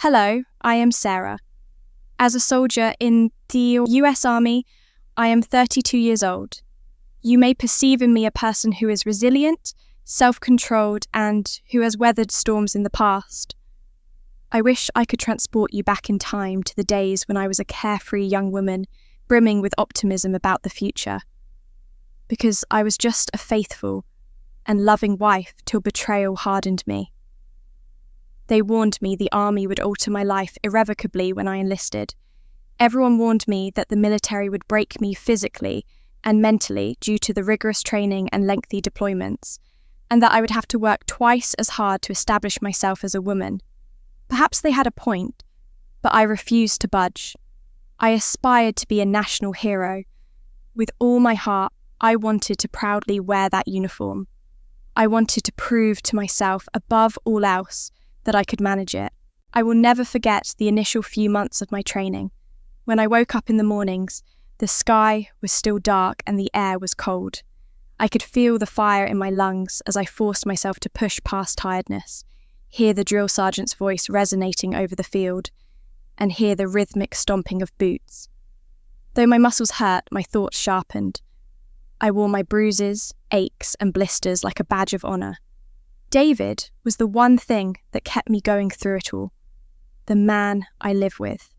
Hello, I am Sarah. As a soldier in the US Army, I am 32 years old. You may perceive in me a person who is resilient, self-controlled, and who has weathered storms in the past. I wish I could transport you back in time to the days when I was a carefree young woman, brimming with optimism about the future. Because I was just a faithful and loving wife till betrayal hardened me. They warned me the army would alter my life irrevocably when I enlisted. Everyone warned me that the military would break me physically and mentally due to the rigorous training and lengthy deployments, and that I would have to work twice as hard to establish myself as a woman. Perhaps they had a point, but I refused to budge. I aspired to be a national hero. With all my heart, I wanted to proudly wear that uniform. I wanted to prove to myself, above all else, that I could manage it. I will never forget the initial few months of my training. When I woke up in the mornings, the sky was still dark and the air was cold. I could feel the fire in my lungs as I forced myself to push past tiredness, hear the drill sergeant's voice resonating over the field, and hear the rhythmic stomping of boots. Though my muscles hurt, my thoughts sharpened. I wore my bruises, aches, and blisters like a badge of honour. David was the one thing that kept me going through it all. The man I live with.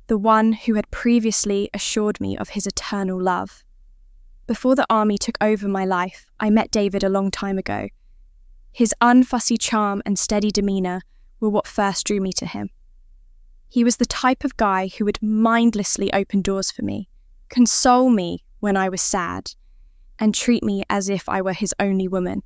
The one who had previously assured me of his eternal love. Before the army took over my life, I met David a long time ago. His unfussy charm and steady demeanour were what first drew me to him. He was the type of guy who would mindlessly open doors for me, console me when I was sad, and treat me as if I were his only woman.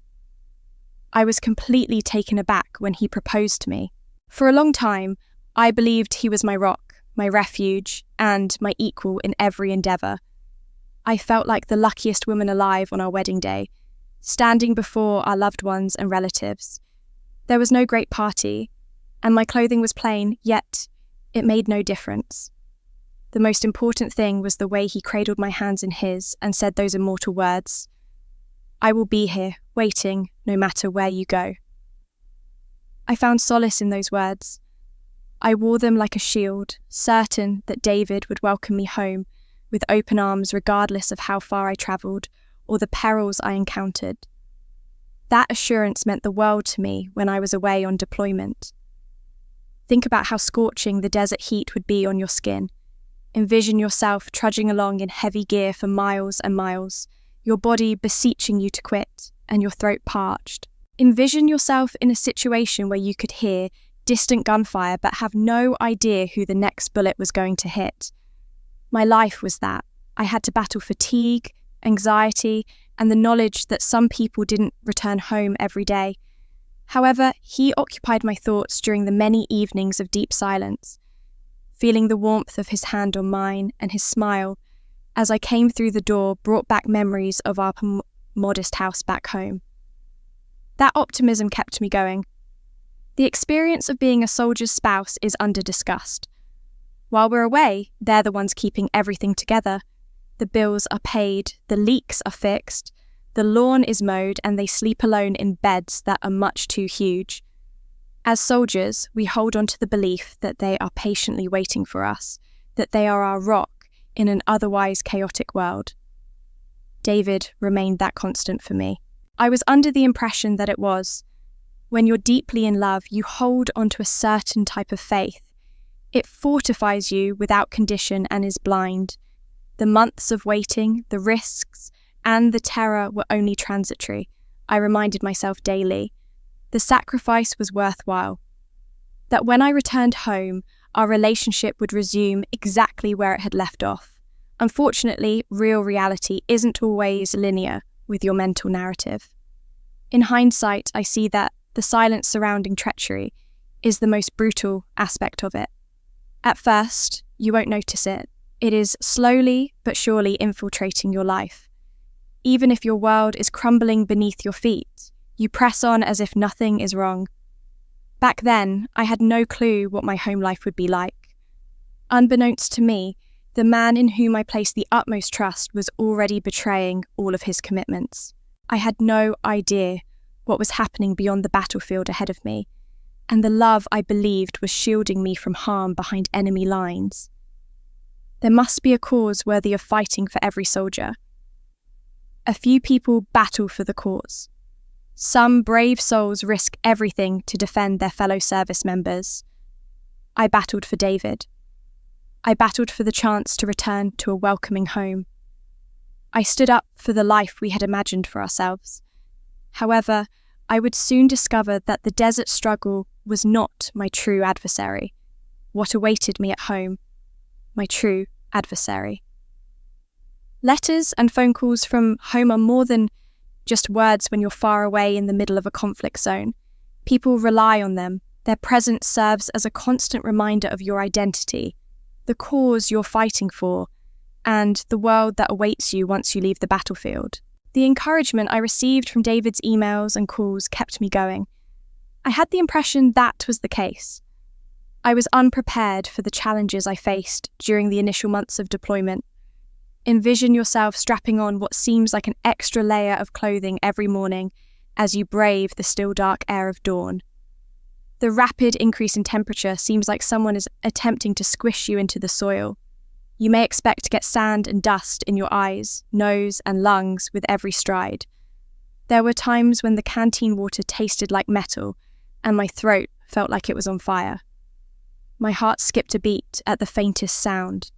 I was completely taken aback when he proposed to me. For a long time, I believed he was my rock, my refuge, and my equal in every endeavour. I felt like the luckiest woman alive on our wedding day, standing before our loved ones and relatives. There was no great party, and my clothing was plain, yet it made no difference. The most important thing was the way he cradled my hands in his and said those immortal words, "I will be here, waiting, no matter where you go." I found solace in those words. I wore them like a shield, certain that David would welcome me home with open arms regardless of how far I travelled or the perils I encountered. That assurance meant the world to me when I was away on deployment. Think about how scorching the desert heat would be on your skin. Envision yourself trudging along in heavy gear for miles and miles, your body beseeching you to quit, and your throat parched. Envision yourself in a situation where you could hear distant gunfire but have no idea who the next bullet was going to hit. My life was that. I had to battle fatigue, anxiety, and the knowledge that some people didn't return home every day. However, he occupied my thoughts during the many evenings of deep silence, feeling the warmth of his hand on mine and his smile as I came through the door brought back memories of our modest house back home. That optimism kept me going. The experience of being a soldier's spouse is under-discussed. While we're away, they're the ones keeping everything together. The bills are paid, the leaks are fixed, the lawn is mowed, and they sleep alone in beds that are much too huge. As soldiers, we hold on to the belief that they are patiently waiting for us, that they are our rock in an otherwise chaotic world. David remained that constant for me. I was under the impression that it was. When you're deeply in love, you hold onto a certain type of faith. It fortifies you without condition and is blind. The months of waiting, the risks, and the terror were only transitory. I reminded myself daily. The sacrifice was worthwhile. That when I returned home, our relationship would resume exactly where it had left off. Unfortunately, real reality isn't always linear with your mental narrative. In hindsight, I see that the silence surrounding treachery is the most brutal aspect of it. At first, you won't notice it. It is slowly but surely infiltrating your life. Even if your world is crumbling beneath your feet, you press on as if nothing is wrong. Back then, I had no clue what my home life would be like. Unbeknownst to me, the man in whom I placed the utmost trust was already betraying all of his commitments. I had no idea what was happening beyond the battlefield ahead of me, and the love I believed was shielding me from harm behind enemy lines. There must be a cause worthy of fighting for every soldier. A few people battle for the cause. Some brave souls risk everything to defend their fellow service members. I battled for David. I battled for the chance to return to a welcoming home. I stood up for the life we had imagined for ourselves. However, I would soon discover that the desert struggle was not my true adversary. What awaited me at home, my true adversary. Letters and phone calls from home are more than just words when you're far away in the middle of a conflict zone. People rely on them. Their presence serves as a constant reminder of your identity, the cause you're fighting for, and the world that awaits you once you leave the battlefield. The encouragement I received from David's emails and calls kept me going. I had the impression that was the case. I was unprepared for the challenges I faced during the initial months of deployment. Envision yourself strapping on what seems like an extra layer of clothing every morning as you brave the still dark air of dawn. The rapid increase in temperature seems like someone is attempting to squish you into the soil. You may expect to get sand and dust in your eyes, nose, and lungs with every stride. There were times when the canteen water tasted like metal and my throat felt like it was on fire. My heart skipped a beat at the faintest sound.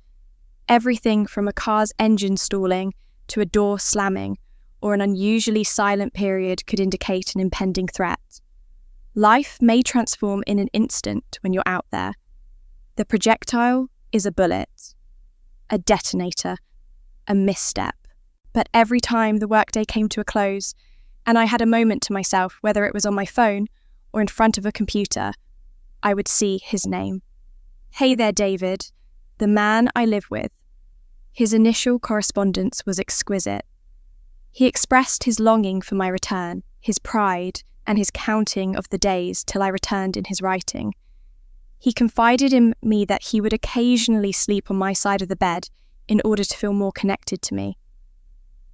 Everything from a car's engine stalling to a door slamming or an unusually silent period could indicate an impending threat. Life may transform in an instant when you're out there. The projectile is a bullet, a detonator, a misstep. But every time the workday came to a close and I had a moment to myself, whether it was on my phone or in front of a computer, I would see his name. Hey there, David, the man I live with. His initial correspondence was exquisite. He expressed his longing for my return, his pride, and his counting of the days till I returned in his writing. He confided in me that he would occasionally sleep on my side of the bed in order to feel more connected to me.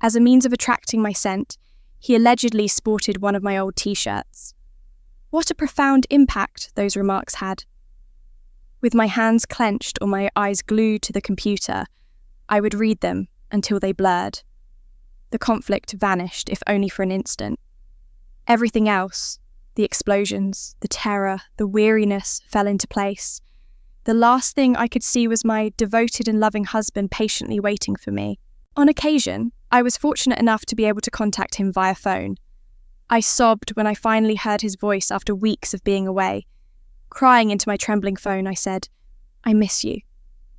As a means of attracting my scent, he allegedly sported one of my old t-shirts. What a profound impact those remarks had. With my hands clenched or my eyes glued to the computer, I would read them until they blurred. The conflict vanished, if only for an instant. Everything else, the explosions, the terror, the weariness, fell into place. The last thing I could see was my devoted and loving husband patiently waiting for me. On occasion, I was fortunate enough to be able to contact him via phone. I sobbed when I finally heard his voice after weeks of being away. Crying into my trembling phone, I said, "I miss you."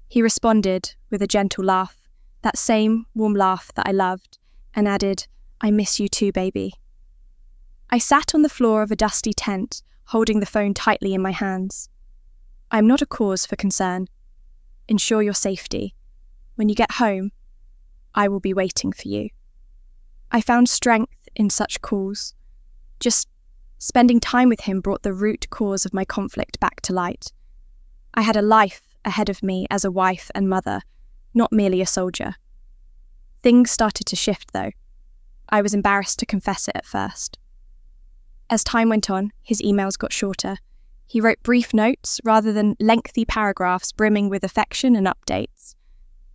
He responded with a gentle laugh, that same warm laugh that I loved, and added, "I miss you too, baby." I sat on the floor of a dusty tent, holding the phone tightly in my hands. "I'm not a cause for concern. Ensure your safety. When you get home, I will be waiting for you." I found strength in such calls. Just spending time with him brought the root cause of my conflict back to light. I had a life ahead of me as a wife and mother, not merely a soldier. Things started to shift, though. I was embarrassed to confess it at first. As time went on, his emails got shorter. He wrote brief notes rather than lengthy paragraphs brimming with affection and updates.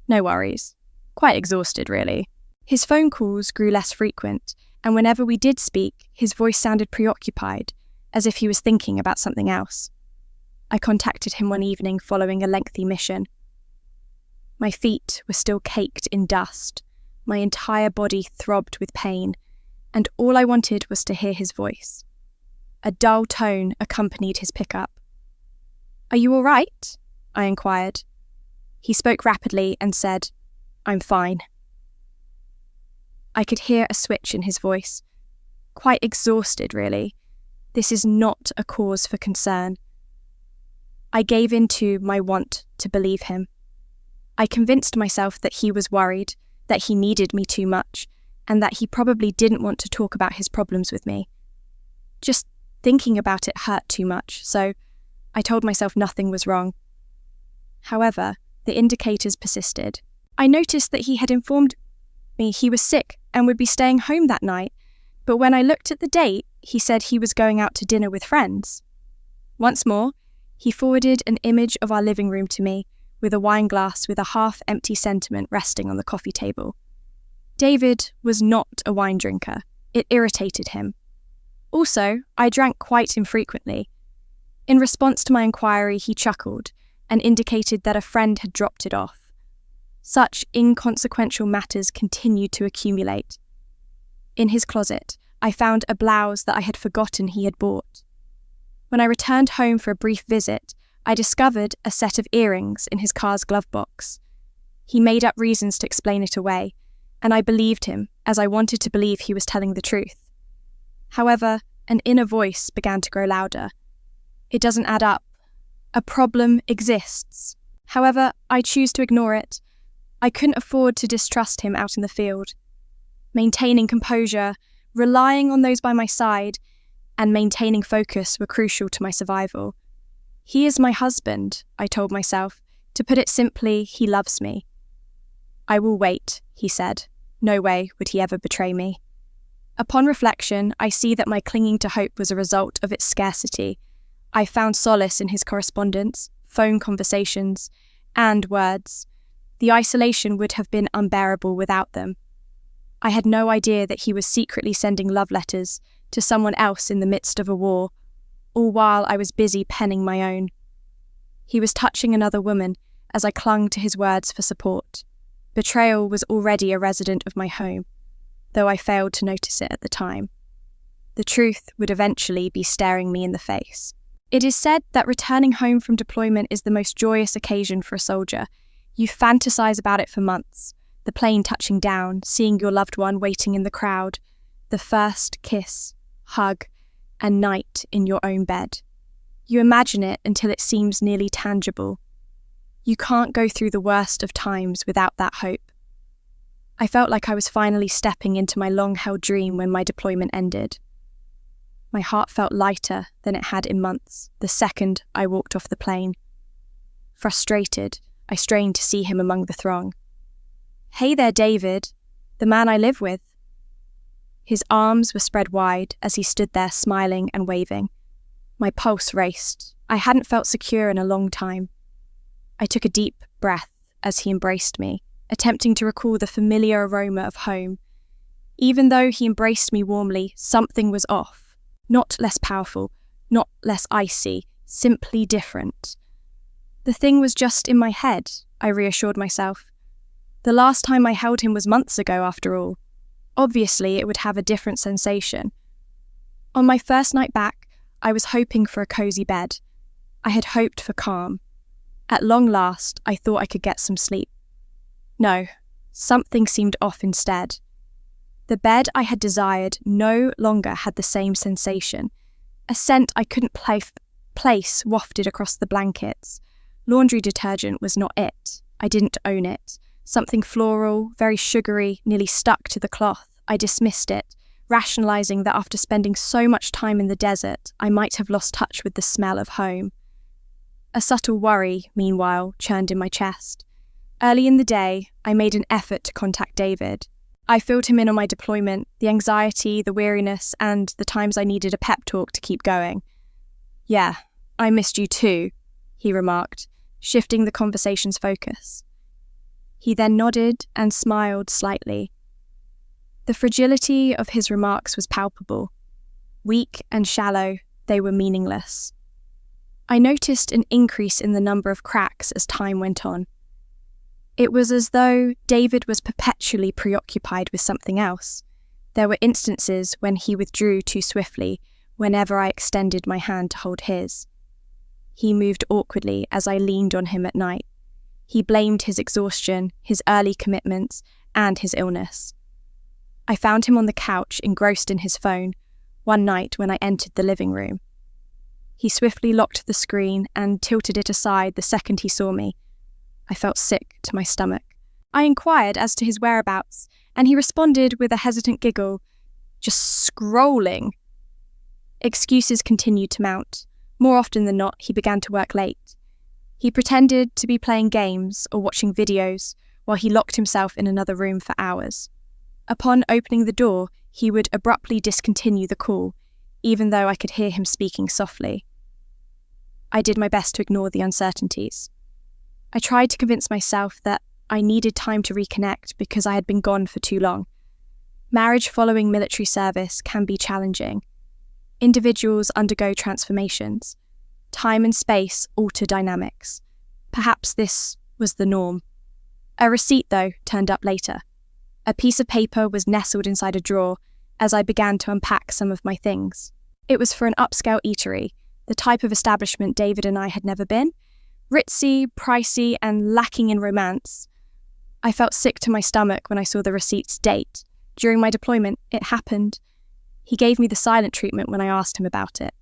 No worries. Quite exhausted, really. His phone calls grew less frequent, and whenever we did speak, his voice sounded preoccupied, as if he was thinking about something else. I contacted him one evening following a lengthy mission. My feet were still caked in dust, my entire body throbbed with pain, and all I wanted was to hear his voice. A dull tone accompanied his pickup. "Are you all right?" I inquired. He spoke rapidly and said, "I'm fine." I could hear a switch in his voice. Quite exhausted, really. This is not a cause for concern. I gave in to my want to believe him. I convinced myself that he was worried, that he needed me too much, and that he probably didn't want to talk about his problems with me. Just thinking about it hurt too much, so I told myself nothing was wrong. However, the indicators persisted. I noticed that he had informed me he was sick and would be staying home that night, but when I looked at the date, he said he was going out to dinner with friends. Once more, he forwarded an image of our living room to me, with a wine glass with a half-empty sentiment resting on the coffee table. David was not a wine drinker. It irritated him. Also, I drank quite infrequently. In response to my inquiry, he chuckled and indicated that a friend had dropped it off. Such inconsequential matters continued to accumulate. In his closet, I found a blouse that I had forgotten he had bought. When I returned home for a brief visit, I discovered a set of earrings in his car's glove box. He made up reasons to explain it away, and I believed him, as I wanted to believe he was telling the truth. However, an inner voice began to grow louder. It doesn't add up. A problem exists. However, I choose to ignore it. I couldn't afford to distrust him out in the field. Maintaining composure, relying on those by my side, and maintaining focus were crucial to my survival. He is my husband, I told myself. To put it simply, he loves me. I will wait, he said. No way would he ever betray me. Upon reflection, I see that my clinging to hope was a result of its scarcity. I found solace in his correspondence, phone conversations, and words. The isolation would have been unbearable without them. I had no idea that he was secretly sending love letters to someone else in the midst of a war, all while I was busy penning my own. He was touching another woman as I clung to his words for support. Betrayal was already a resident of my home, though I failed to notice it at the time. The truth would eventually be staring me in the face. It is said that returning home from deployment is the most joyous occasion for a soldier. You fantasize about it for months. The plane touching down, seeing your loved one waiting in the crowd, the first kiss, hug, and night in your own bed. You imagine it until it seems nearly tangible. You can't go through the worst of times without that hope. I felt like I was finally stepping into my long-held dream when my deployment ended. My heart felt lighter than it had in months the second I walked off the plane. Frustrated, I strained to see him among the throng. "Hey there, David, the man I live with." His arms were spread wide as he stood there smiling and waving. My pulse raced. I hadn't felt secure in a long time. I took a deep breath as he embraced me, attempting to recall the familiar aroma of home. Even though he embraced me warmly, something was off. Not less powerful, not less icy, simply different. The thing was just in my head, I reassured myself. The last time I held him was months ago, after all. Obviously, it would have a different sensation. On my first night back, I was hoping for a cozy bed. I had hoped for calm. At long last, I thought I could get some sleep. No, something seemed off instead. The bed I had desired no longer had the same sensation. A scent I couldn't place wafted across the blankets. Laundry detergent was not it. I didn't own it. Something floral, very sugary, nearly stuck to the cloth. I dismissed it, rationalizing that after spending so much time in the desert, I might have lost touch with the smell of home. A subtle worry, meanwhile, churned in my chest. Early in the day, I made an effort to contact David. I filled him in on my deployment, the anxiety, the weariness, and the times I needed a pep talk to keep going. "Yeah, I missed you too," he remarked, shifting the conversation's focus. He then nodded and smiled slightly. The fragility of his remarks was palpable. Weak and shallow, they were meaningless. I noticed an increase in the number of cracks as time went on. It was as though David was perpetually preoccupied with something else. There were instances when he withdrew too swiftly whenever I extended my hand to hold his. He moved awkwardly as I leaned on him at night. He blamed his exhaustion, his early commitments, and his illness. I found him on the couch, engrossed in his phone, one night when I entered the living room. He swiftly locked the screen and tilted it aside the second he saw me. I felt sick to my stomach. I inquired as to his whereabouts, and he responded with a hesitant giggle, "Just scrolling." Excuses continued to mount. More often than not, he began to work late. He pretended to be playing games or watching videos while he locked himself in another room for hours. Upon opening the door, he would abruptly discontinue the call, even though I could hear him speaking softly. I did my best to ignore the uncertainties. I tried to convince myself that I needed time to reconnect because I had been gone for too long. Marriage following military service can be challenging. Individuals undergo transformations. Time and space alter dynamics. Perhaps this was the norm. A receipt, though, turned up later. A piece of paper was nestled inside a drawer as I began to unpack some of my things. It was for an upscale eatery, the type of establishment David and I had never been. Ritzy, pricey, and lacking in romance. I felt sick to my stomach when I saw the receipt's date. During my deployment, it happened. He gave me the silent treatment when I asked him about it.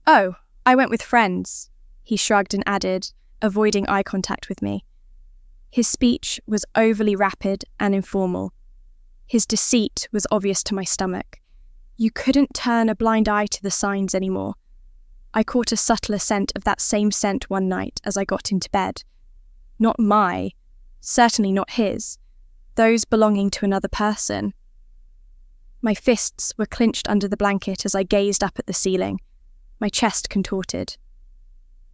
"Oh, I went with friends," he shrugged and added, avoiding eye contact with me. His speech was overly rapid and informal. His deceit was obvious to my stomach. You couldn't turn a blind eye to the signs anymore. I caught a subtler scent of that same scent one night as I got into bed. Not my, certainly not his, those belonging to another person. My fists were clenched under the blanket as I gazed up at the ceiling, my chest contorted.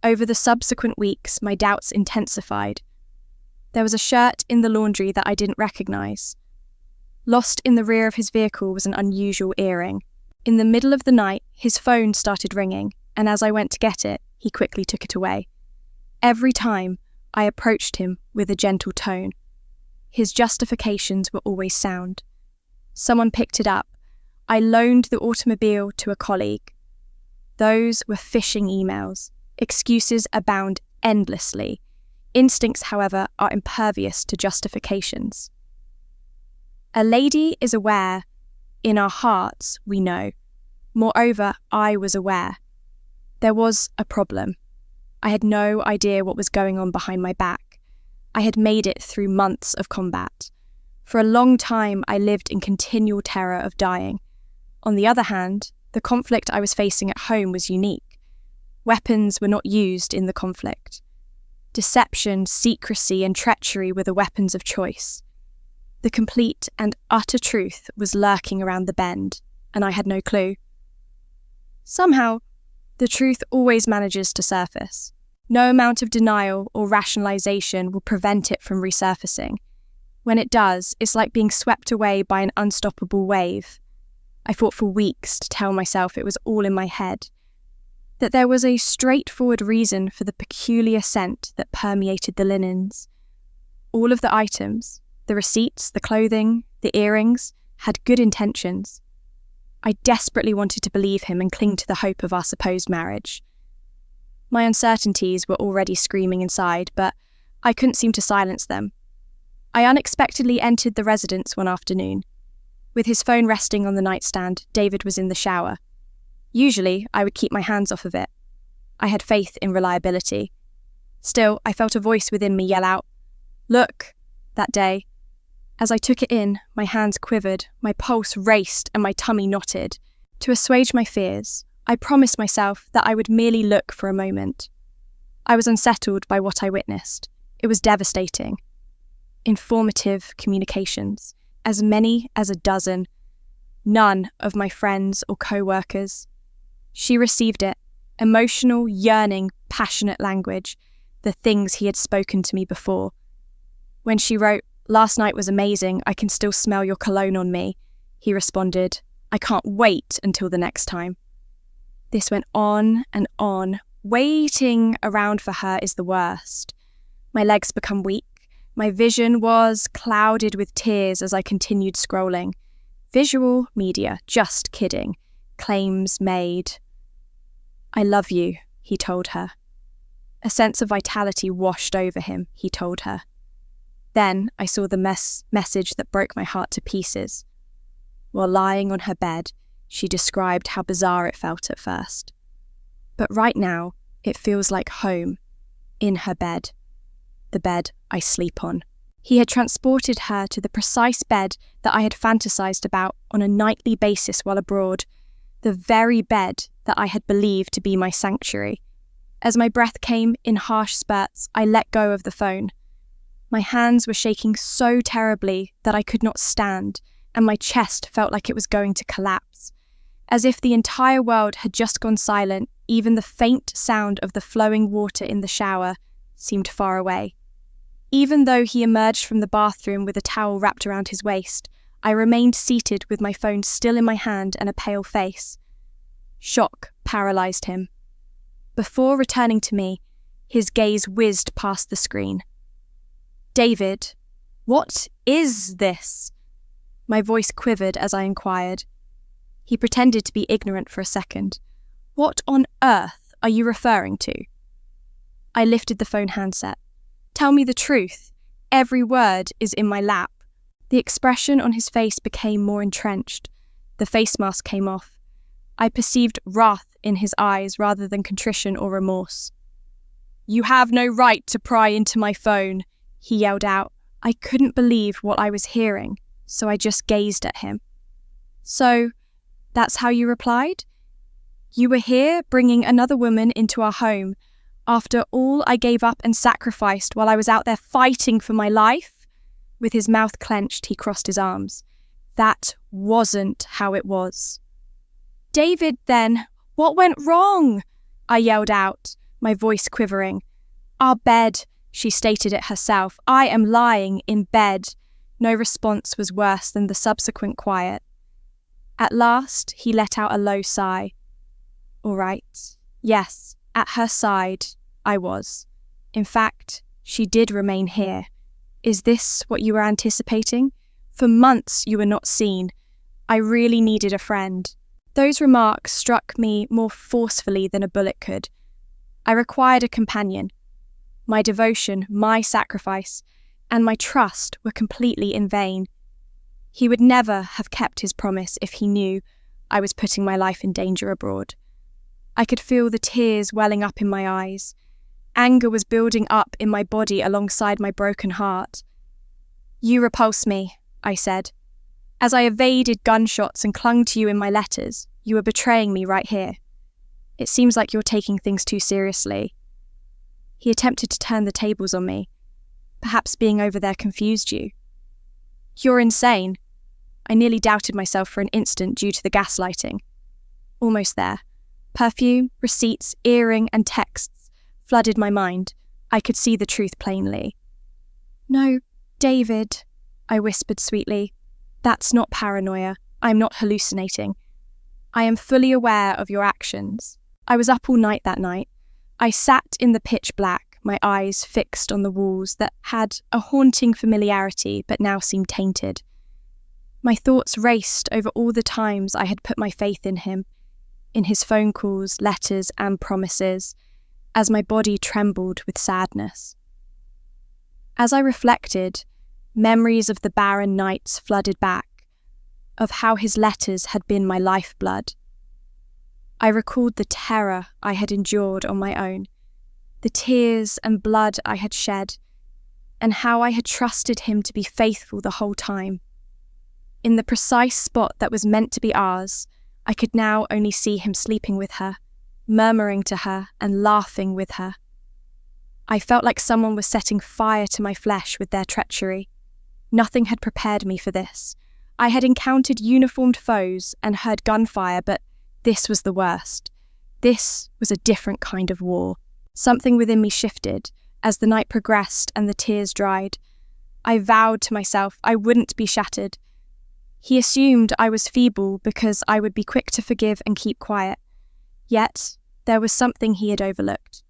Over the subsequent weeks, my doubts intensified. There was a shirt in the laundry that I didn't recognise. Lost in the rear of his vehicle was an unusual earring. In the middle of the night, his phone started ringing, and as I went to get it, he quickly took it away. Every time, I approached him with a gentle tone. His justifications were always sound. Someone picked it up. I loaned the automobile to a colleague. Those were phishing emails. Excuses abound endlessly. Instincts, however, are impervious to justifications. A lady is aware. In our hearts, we know. Moreover, I was aware. There was a problem. I had no idea what was going on behind my back. I had made it through months of combat. For a long time, I lived in continual terror of dying. On the other hand, the conflict I was facing at home was unique. Weapons were not used in the conflict. Deception, secrecy, and treachery were the weapons of choice. The complete and utter truth was lurking around the bend, and I had no clue. Somehow, the truth always manages to surface. No amount of denial or rationalization will prevent it from resurfacing. When it does, it's like being swept away by an unstoppable wave. I fought for weeks to tell myself it was all in my head, that there was a straightforward reason for the peculiar scent that permeated the linens. All of the items, the receipts, the clothing, the earrings, had good intentions. I desperately wanted to believe him and cling to the hope of our supposed marriage. My uncertainties were already screaming inside, but I couldn't seem to silence them. I unexpectedly entered the residence one afternoon. With his phone resting on the nightstand, David was in the shower. Usually, I would keep my hands off of it. I had faith in reliability. Still, I felt a voice within me yell out, "Look!" that day. As I took it in, my hands quivered, my pulse raced, and my tummy knotted. To assuage my fears, I promised myself that I would merely look for a moment. I was unsettled by what I witnessed. It was devastating. Informative communications, as many as a dozen. None of my friends or co-workers. She received it, emotional, yearning, passionate language, the things he had spoken to me before. When she wrote, "Last night was amazing, I can still smell your cologne on me," he responded, "I can't wait until the next time." This went on and on. Waiting around for her is the worst. My legs become weak. My vision was clouded with tears as I continued scrolling. Visual media, just kidding. Claims made. "I love you," he told her. A sense of vitality washed over him, he told her. Then I saw the message that broke my heart to pieces. While lying on her bed, she described how bizarre it felt at first. But right now, it feels like home, in her bed, the bed I sleep on. He had transported her to the precise bed that I had fantasized about on a nightly basis while abroad, the very bed that I had believed to be my sanctuary. As my breath came in harsh spurts, I let go of the phone. My hands were shaking so terribly that I could not stand, and my chest felt like it was going to collapse. As if the entire world had just gone silent, Even the faint sound of the flowing water in the shower seemed far away. Even though he emerged from the bathroom with a towel wrapped around his waist, I remained seated with my phone still in my hand and a pale face. Shock paralyzed him. Before returning to me, his gaze whizzed past the screen. "David, what is this?" My voice quivered as I inquired. He pretended to be ignorant for a second. "What on earth are you referring to?" I lifted the phone handset. "Tell me the truth. Every word is in my lap." The expression on his face became more entrenched. The face mask came off. I perceived wrath in his eyes rather than contrition or remorse. "You have no right to pry into my phone," he yelled out. I couldn't believe what I was hearing, so I just gazed at him. "So, that's how you replied? You were here bringing another woman into our home after all I gave up and sacrificed while I was out there fighting for my life?" With his mouth clenched, he crossed his arms. "That wasn't how it was." "David, then, what went wrong?" I yelled out, my voice quivering. "Our bed," she stated it herself. "I am lying in bed." No response was worse than the subsequent quiet. At last, he let out a low sigh. All right. Yes, at her side, I was. In fact, she did remain here. Is this what you were anticipating? For months you were not seen. I really needed a friend. Those remarks struck me more forcefully than a bullet could. I required a companion. My devotion, my sacrifice, and my trust were completely in vain. He would never have kept his promise if he knew I was putting my life in danger abroad. I could feel the tears welling up in my eyes. Anger was building up in my body alongside my broken heart. "You repulse me," I said. "As I evaded gunshots and clung to you in my letters, you were betraying me right here. It seems like you're taking things too seriously." He attempted to turn the tables on me. "Perhaps being over there confused you." "You're insane." I nearly doubted myself for an instant due to the gaslighting. Almost there. Perfume, receipts, earring, and texts flooded my mind. I could see the truth plainly. "No, David," I whispered sweetly. "That's not paranoia. I'm not hallucinating. I am fully aware of your actions. I was up all night that night. I sat in the pitch black, my eyes fixed on the walls that had a haunting familiarity but now seemed tainted. My thoughts raced over all the times I had put my faith in him, in his phone calls, letters, and promises, as my body trembled with sadness. As I reflected, memories of the barren nights flooded back, of how his letters had been my lifeblood. I recalled the terror I had endured on my own, the tears and blood I had shed, and how I had trusted him to be faithful the whole time. In the precise spot that was meant to be ours, I could now only see him sleeping with her, murmuring to her and laughing with her. I felt like someone was setting fire to my flesh with their treachery. Nothing had prepared me for this. I had encountered uniformed foes and heard gunfire, but this was the worst. This was a different kind of war. Something within me shifted as the night progressed and the tears dried. I vowed to myself I wouldn't be shattered. He assumed I was feeble because I would be quick to forgive and keep quiet. Yet, there was something he had overlooked.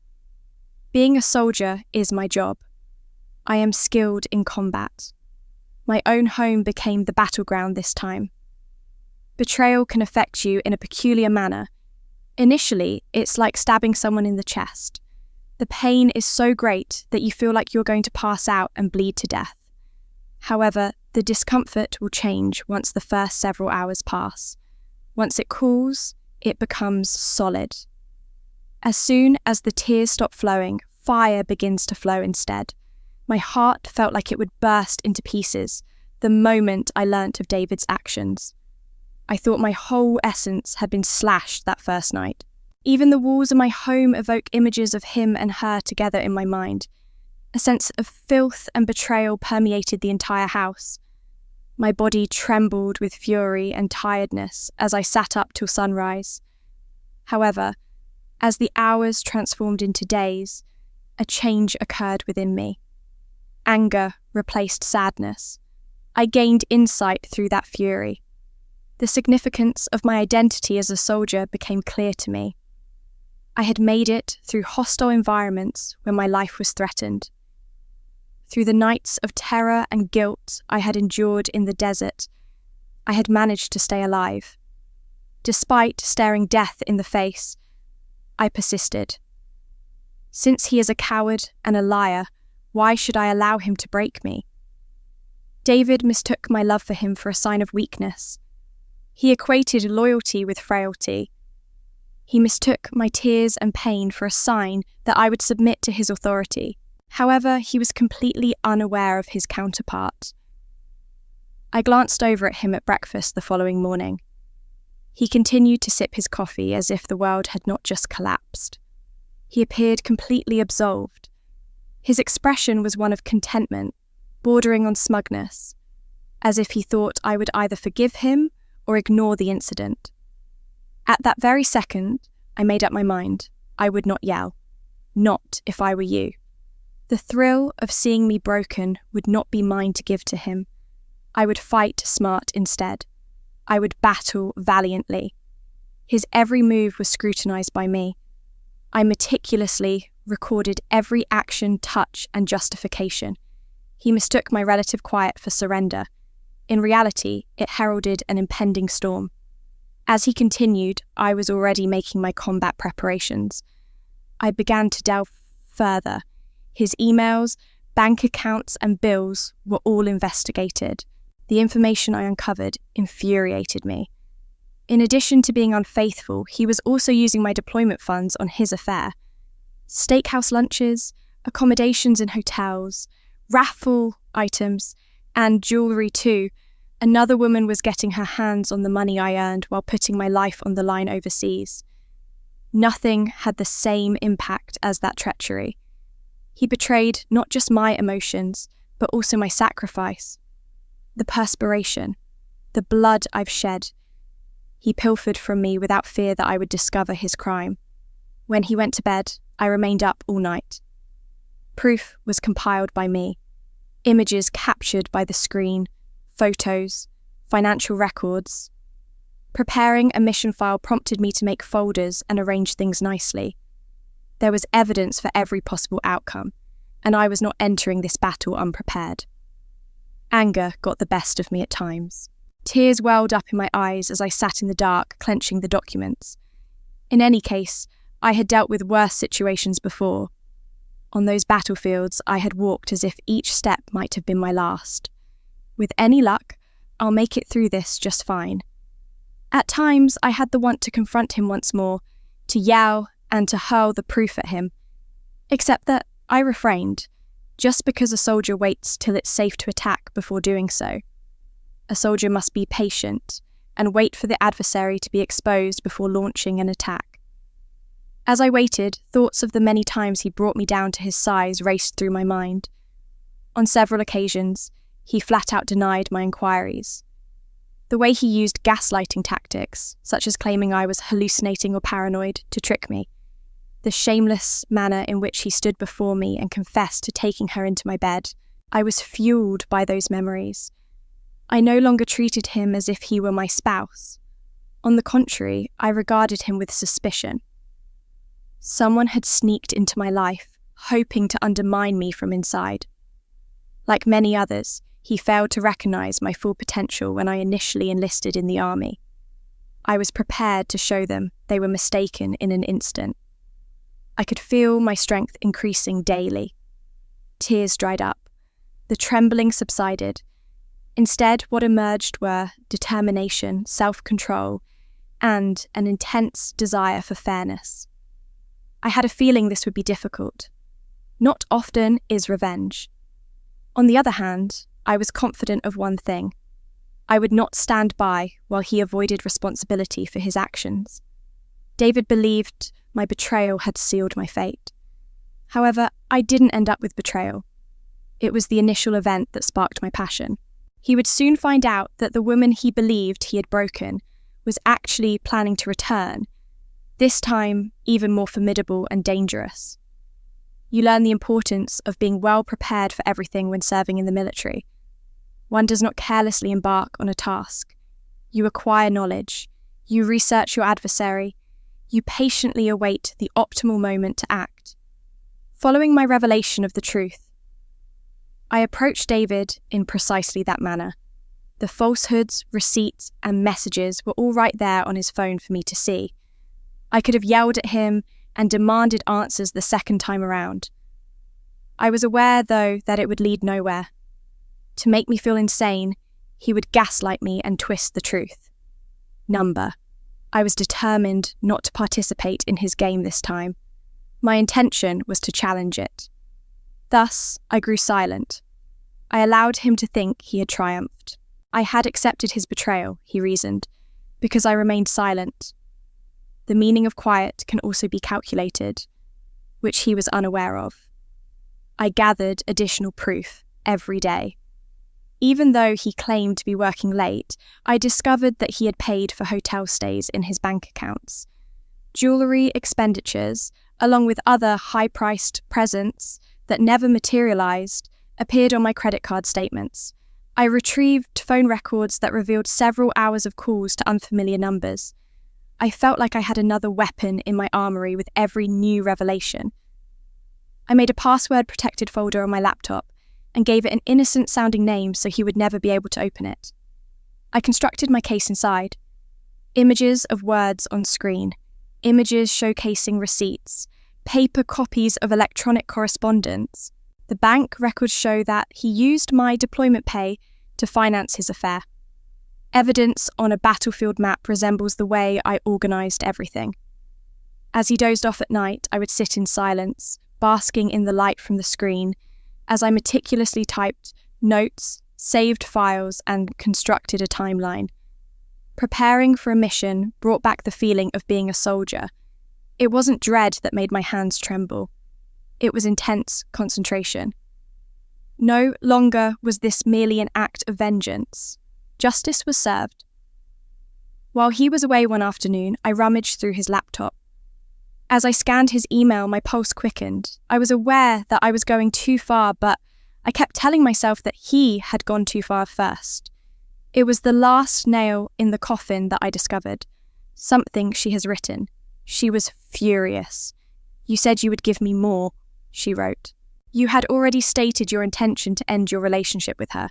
Being a soldier is my job. I am skilled in combat. My own home became the battleground this time. Betrayal can affect you in a peculiar manner. Initially, it's like stabbing someone in the chest. The pain is so great that you feel like you're going to pass out and bleed to death. However, the discomfort will change once the first several hours pass. Once it cools, it becomes solid. As soon as the tears stop flowing, fire begins to flow instead. My heart felt like it would burst into pieces the moment I learnt of David's actions. I thought my whole essence had been slashed that first night. Even the walls of my home evoke images of him and her together in my mind. A sense of filth and betrayal permeated the entire house. My body trembled with fury and tiredness as I sat up till sunrise. However, As the hours transformed into days, a change occurred within me. Anger replaced sadness. I gained insight through that fury. The significance of my identity as a soldier became clear to me. I had made it through hostile environments when my life was threatened. Through the nights of terror and guilt I had endured in the desert, I had managed to stay alive. Despite staring death in the face, I persisted. Since he is a coward and a liar, why should I allow him to break me? David mistook my love for him for a sign of weakness. He equated loyalty with frailty. He mistook my tears and pain for a sign that I would submit to his authority. However, he was completely unaware of his counterpart. I glanced over at him at breakfast the following morning. He continued to sip his coffee as if the world had not just collapsed. He appeared completely absolved. His expression was one of contentment, bordering on smugness, as if he thought I would either forgive him or ignore the incident. At that very second, I made up my mind. I would not yell. Not if I were you. The thrill of seeing me broken would not be mine to give to him. I would fight smart instead. I would battle valiantly. His every move was scrutinized by me. I meticulously recorded every action, touch, and justification. He mistook my relative quiet for surrender. In reality, it heralded an impending storm. As he continued, I was already making my combat preparations. I began to delve further. His emails, bank accounts, and bills were all investigated. The information I uncovered infuriated me. In addition to being unfaithful, he was also using my deployment funds on his affair. Steakhouse lunches, accommodations in hotels, raffle items, and jewellery too. Another woman was getting her hands on the money I earned while putting my life on the line overseas. Nothing had the same impact as that treachery. He betrayed not just my emotions, but also my sacrifice. The perspiration, the blood I've shed. He pilfered from me without fear that I would discover his crime. When he went to bed, I remained up all night. Proof was compiled by me. Images captured by the screen, photos, financial records. Preparing a mission file prompted me to make folders and arrange things nicely. There was evidence for every possible outcome, and I was not entering this battle unprepared. Anger got the best of me at times. Tears welled up in my eyes as I sat in the dark, clenching the documents. In any case, I had dealt with worse situations before. On those battlefields, I had walked as if each step might have been my last. With any luck, I'll make it through this just fine. At times, I had the want to confront him once more, to yell and to hurl the proof at him. Except that I refrained, just because a soldier waits till it's safe to attack before doing so. A soldier must be patient and wait for the adversary to be exposed before launching an attack. As I waited, thoughts of the many times he brought me down to his size raced through my mind. On several occasions, he flat out denied my inquiries. The way he used gaslighting tactics, such as claiming I was hallucinating or paranoid, to trick me. The shameless manner in which he stood before me and confessed to taking her into my bed. I was fueled by those memories. I no longer treated him as if he were my spouse. On the contrary, I regarded him with suspicion. Someone had sneaked into my life, hoping to undermine me from inside. Like many others, he failed to recognize my full potential when I initially enlisted in the army. I was prepared to show them they were mistaken in an instant. I could feel my strength increasing daily. Tears dried up. The trembling subsided. Instead, what emerged were determination, self-control, and an intense desire for fairness. I had a feeling this would be difficult. Not often is revenge. On the other hand, I was confident of one thing. I would not stand by while he avoided responsibility for his actions. David believed my betrayal had sealed my fate. However, I didn't end up with betrayal. It was the initial event that sparked my passion. He would soon find out that the woman he believed he had broken was actually planning to return, this time even more formidable and dangerous. You learn the importance of being well prepared for everything when serving in the military. One does not carelessly embark on a task. You acquire knowledge. You research your adversary. You patiently await the optimal moment to act. Following my revelation of the truth, I approached David in precisely that manner. The falsehoods, receipts, and messages were all right there on his phone for me to see. I could have yelled at him and demanded answers the second time around. I was aware, though, that it would lead nowhere. To make me feel insane, he would gaslight me and twist the truth. Number. I was determined not to participate in his game this time. My intention was to challenge it. Thus, I grew silent. I allowed him to think he had triumphed. I had accepted his betrayal, he reasoned, because I remained silent. The meaning of quiet can also be calculated, which he was unaware of. I gathered additional proof every day. Even though he claimed to be working late, I discovered that he had paid for hotel stays in his bank accounts. Jewellery expenditures, along with other high-priced presents that never materialised, appeared on my credit card statements. I retrieved phone records that revealed several hours of calls to unfamiliar numbers. I felt like I had another weapon in my armoury with every new revelation. I made a password-protected folder on my laptop and gave it an innocent-sounding name so he would never be able to open it. I constructed my case inside. Images of words on screen, images showcasing receipts, paper copies of electronic correspondence. The bank records show that he used my deployment pay to finance his affair. Evidence on a battlefield map resembles the way I organised everything. As he dozed off at night, I would sit in silence, basking in the light from the screen, as I meticulously typed notes, saved files, and constructed a timeline. Preparing for a mission brought back the feeling of being a soldier. It wasn't dread that made my hands tremble. It was intense concentration. No longer was this merely an act of vengeance. Justice was served. While he was away one afternoon, I rummaged through his laptop. As I scanned his email, my pulse quickened. I was aware that I was going too far, but I kept telling myself that he had gone too far first. It was the last nail in the coffin that I discovered. Something she has written. She was furious. "You said you would give me more," she wrote. "You had already stated your intention to end your relationship with her.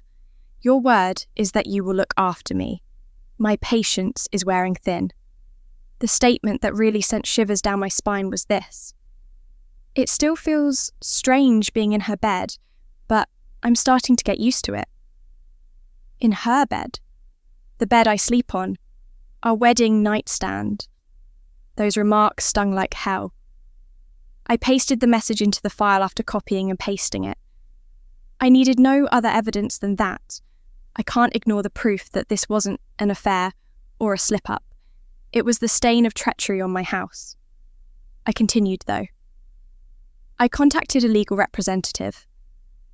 Your word is that you will look after me. My patience is wearing thin." The statement that really sent shivers down my spine was this: "It still feels strange being in her bed, but I'm starting to get used to it." In her bed? The bed I sleep on? Our wedding nightstand? Those remarks stung like hell. I pasted the message into the file after copying and pasting it. I needed no other evidence than that. I can't ignore the proof that this wasn't an affair or a slip-up. It was the stain of treachery on my house. I continued, though. I contacted a legal representative.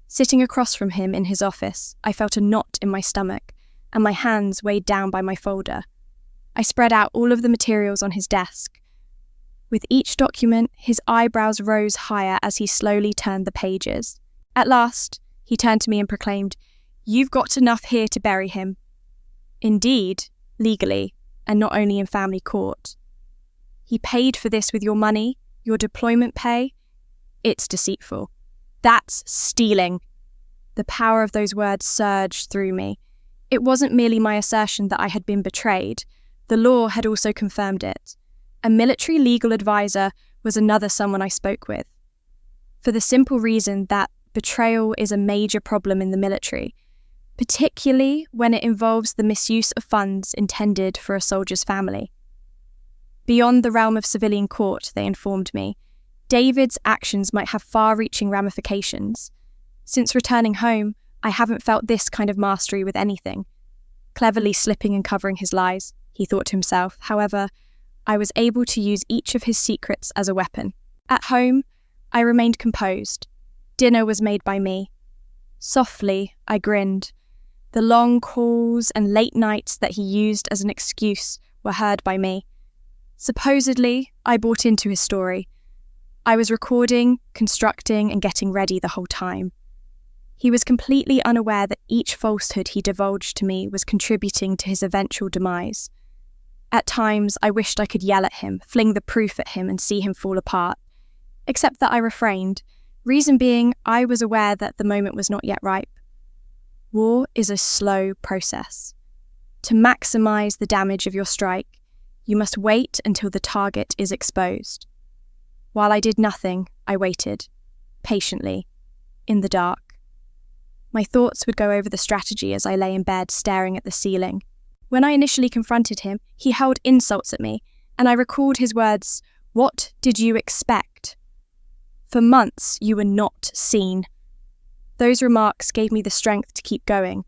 Sitting across from him in his office, I felt a knot in my stomach, and my hands weighed down by my folder. I spread out all of the materials on his desk. With each document, his eyebrows rose higher as he slowly turned the pages. At last, he turned to me and proclaimed, "You've got enough here to bury him." Indeed, legally, and not only in family court. He paid for this with your money, your deployment pay. It's deceitful. That's stealing. The power of those words surged through me. It wasn't merely my assertion that I had been betrayed. The law had also confirmed it. A military legal advisor was another someone I spoke with. For the simple reason that betrayal is a major problem in the military, particularly when it involves the misuse of funds intended for a soldier's family. Beyond the realm of civilian court, they informed me, David's actions might have far-reaching ramifications. Since returning home, I haven't felt this kind of mastery with anything. Cleverly slipping and covering his lies, he thought to himself. However, I was able to use each of his secrets as a weapon. At home, I remained composed. Dinner was made by me. Softly, I grinned. The long calls and late nights that he used as an excuse were heard by me. Supposedly, I bought into his story. I was recording, constructing, and getting ready the whole time. He was completely unaware that each falsehood he divulged to me was contributing to his eventual demise. At times, I wished I could yell at him, fling the proof at him, and see him fall apart. Except that I refrained, reason being I was aware that the moment was not yet ripe. War is a slow process. To maximize the damage of your strike, you must wait until the target is exposed. While I did nothing, I waited, patiently, in the dark. My thoughts would go over the strategy as I lay in bed staring at the ceiling. When I initially confronted him, he hurled insults at me, and I recalled his words, "What did you expect? For months you were not seen." Those remarks gave me the strength to keep going.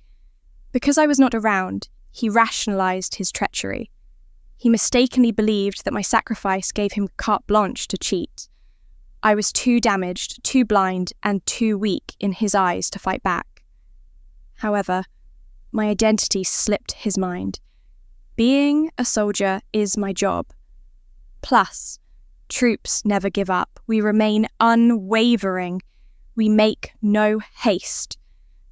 Because I was not around, he rationalized his treachery. He mistakenly believed that my sacrifice gave him carte blanche to cheat. I was too damaged, too blind, and too weak in his eyes to fight back. However, my identity slipped his mind. Being a soldier is my job. Plus, troops never give up. We remain unwavering. We make no haste.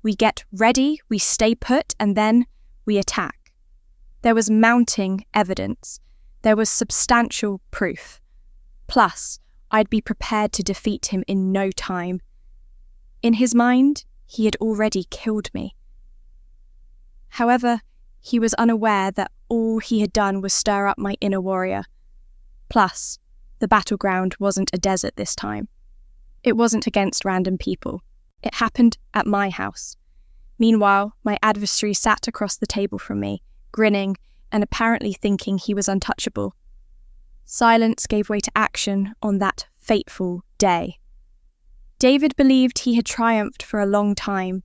We get ready, we stay put, and then we attack. There was mounting evidence. There was substantial proof. Plus, I'd be prepared to defeat him in no time. In his mind, he had already killed me. However, he was unaware that all he had done was stir up my inner warrior. Plus, the battleground wasn't a desert this time. It wasn't against random people. It happened at my house. Meanwhile, my adversary sat across the table from me, grinning and apparently thinking he was untouchable. Silence gave way to action on that fateful day. David believed he had triumphed for a long time.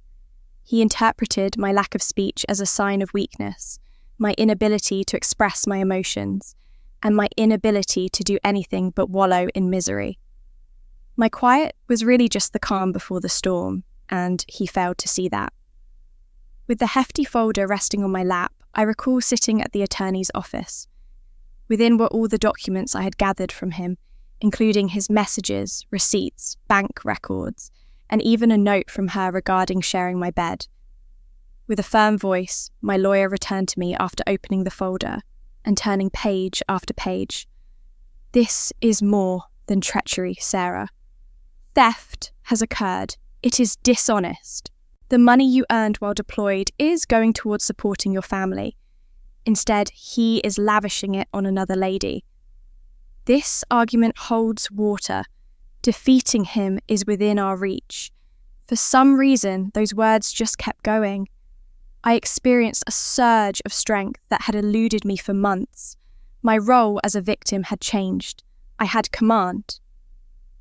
He interpreted my lack of speech as a sign of weakness, my inability to express my emotions, and my inability to do anything but wallow in misery. My quiet was really just the calm before the storm, and he failed to see that. With the hefty folder resting on my lap, I recall sitting at the attorney's office. Within were all the documents I had gathered from him, including his messages, receipts, bank records, and even a note from her regarding sharing my bed. With a firm voice, my lawyer returned to me after opening the folder and turning page after page. "This is more than treachery, Sarah. Theft has occurred. It is dishonest. The money you earned while deployed is going towards supporting your family. Instead, he is lavishing it on another lady. This argument holds water. Defeating him is within our reach." For some reason, those words just kept going. I experienced a surge of strength that had eluded me for months. My role as a victim had changed. I had command.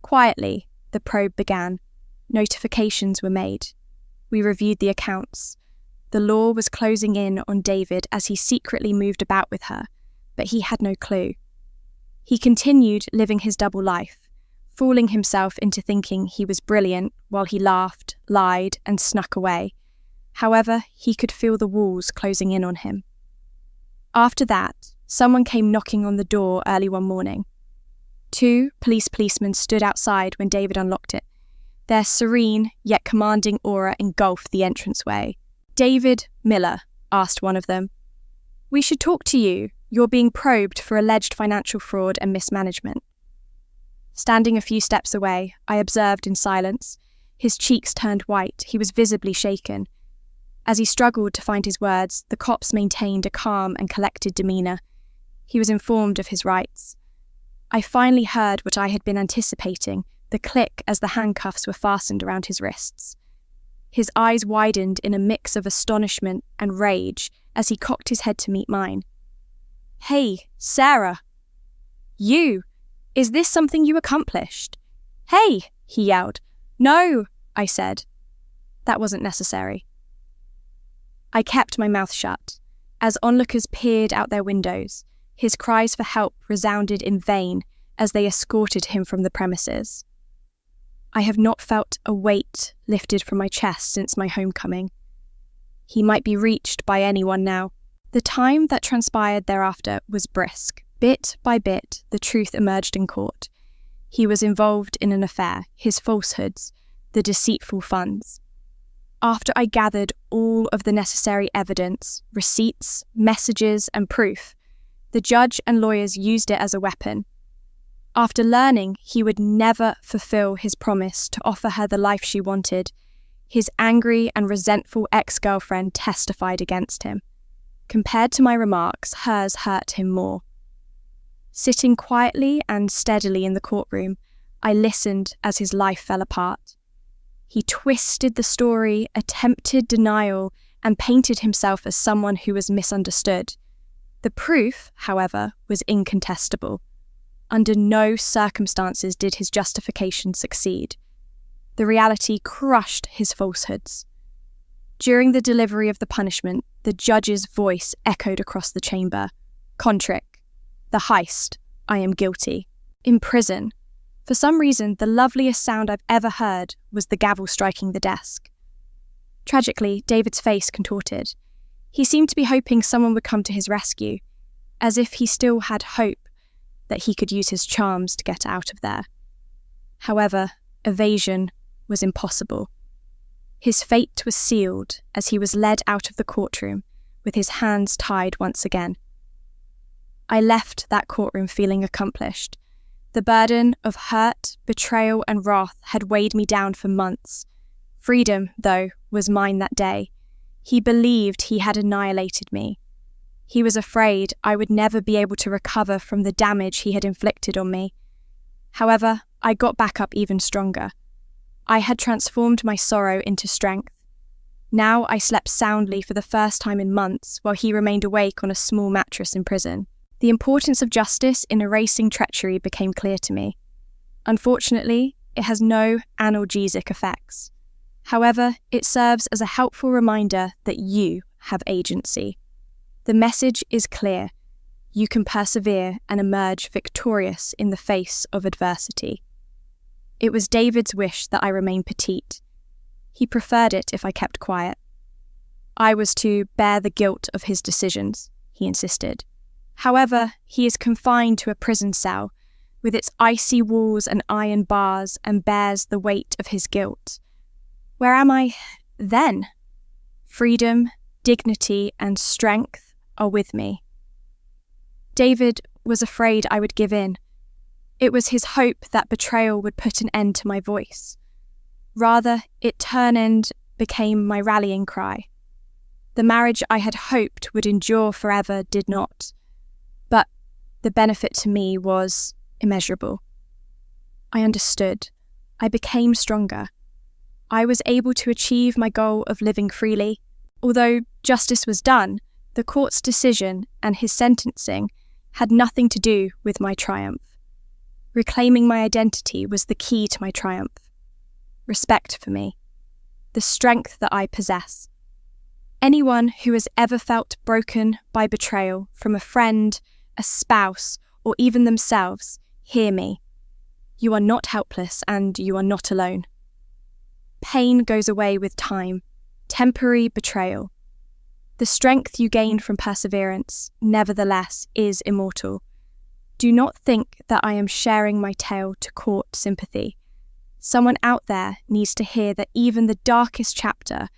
Quietly, the probe began. Notifications were made. We reviewed the accounts. The law was closing in on David as he secretly moved about with her, but he had no clue. He continued living his double life, fooling himself into thinking he was brilliant while he laughed, lied, and snuck away. However, he could feel the walls closing in on him. After that, someone came knocking on the door early one morning. 2 policemen stood outside when David unlocked it. Their serene yet commanding aura engulfed the entranceway. "David Miller," asked one of them. "We should talk to you. You're being probed for alleged financial fraud and mismanagement." Standing a few steps away, I observed in silence. His cheeks turned white. He was visibly shaken. As he struggled to find his words, the cops maintained a calm and collected demeanour. He was informed of his rights. I finally heard what I had been anticipating, the click as the handcuffs were fastened around his wrists. His eyes widened in a mix of astonishment and rage as he cocked his head to meet mine. "Hey, Sarah! You! Is this something you accomplished?" "Hey!" he yelled. "No!" I said. That wasn't necessary. I kept my mouth shut. As onlookers peered out their windows, his cries for help resounded in vain as they escorted him from the premises. I have not felt a weight lifted from my chest since my homecoming. He might be reached by anyone now. The time that transpired thereafter was brisk. Bit by bit, the truth emerged in court. He was involved in an affair, his falsehoods, the deceitful funds. After I gathered all of the necessary evidence, receipts, messages, and proof, the judge and lawyers used it as a weapon. After learning he would never fulfill his promise to offer her the life she wanted, his angry and resentful ex-girlfriend testified against him. Compared to my remarks, hers hurt him more. Sitting quietly and steadily in the courtroom, I listened as his life fell apart. He twisted the story, attempted denial, and painted himself as someone who was misunderstood. The proof, however, was incontestable. Under no circumstances did his justification succeed. The reality crushed his falsehoods. During the delivery of the punishment, the judge's voice echoed across the chamber. Contrick. The heist. I am guilty. In prison. For some reason, the loveliest sound I've ever heard was the gavel striking the desk. Tragically, David's face contorted. He seemed to be hoping someone would come to his rescue, as if he still had hope that he could use his charms to get out of there. However, evasion was impossible. His fate was sealed as he was led out of the courtroom, with his hands tied once again. I left that courtroom feeling accomplished. The burden of hurt, betrayal, and wrath had weighed me down for months. Freedom, though, was mine that day. He believed he had annihilated me. He was afraid I would never be able to recover from the damage he had inflicted on me. However, I got back up even stronger. I had transformed my sorrow into strength. Now I slept soundly for the first time in months while he remained awake on a small mattress in prison. The importance of justice in erasing treachery became clear to me. Unfortunately, it has no analgesic effects. However, it serves as a helpful reminder that you have agency. The message is clear. You can persevere and emerge victorious in the face of adversity. It was David's wish that I remain petite. He preferred it if I kept quiet. I was to bear the guilt of his decisions, he insisted. However, he is confined to a prison cell, with its icy walls and iron bars, and bears the weight of his guilt. Where am I then? Freedom, dignity, and strength are with me. David was afraid I would give in. It was his hope that betrayal would put an end to my voice. Rather, it turned and became my rallying cry. The marriage I had hoped would endure forever did not. But the benefit to me was immeasurable. I understood. I became stronger. I was able to achieve my goal of living freely. Although justice was done, the court's decision and his sentencing had nothing to do with my triumph. Reclaiming my identity was the key to my triumph. Respect for me. The strength that I possess. Anyone who has ever felt broken by betrayal from a friend, a spouse, or even themselves, hear me. You are not helpless and you are not alone. Pain goes away with time, temporary betrayal. The strength you gain from perseverance, nevertheless, is immortal. Do not think that I am sharing my tale to court sympathy. Someone out there needs to hear that even the darkest chapter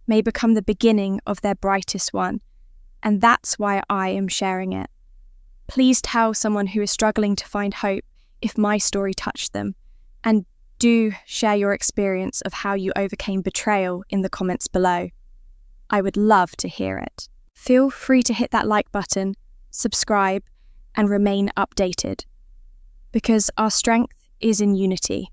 may become the beginning of their brightest one, and that's why I am sharing it. Please tell someone who is struggling to find hope if my story touched them, and do share your experience of how you overcame betrayal in the comments below. I would love to hear it. Feel free to hit that like button, subscribe, and remain updated, because our strength is in unity.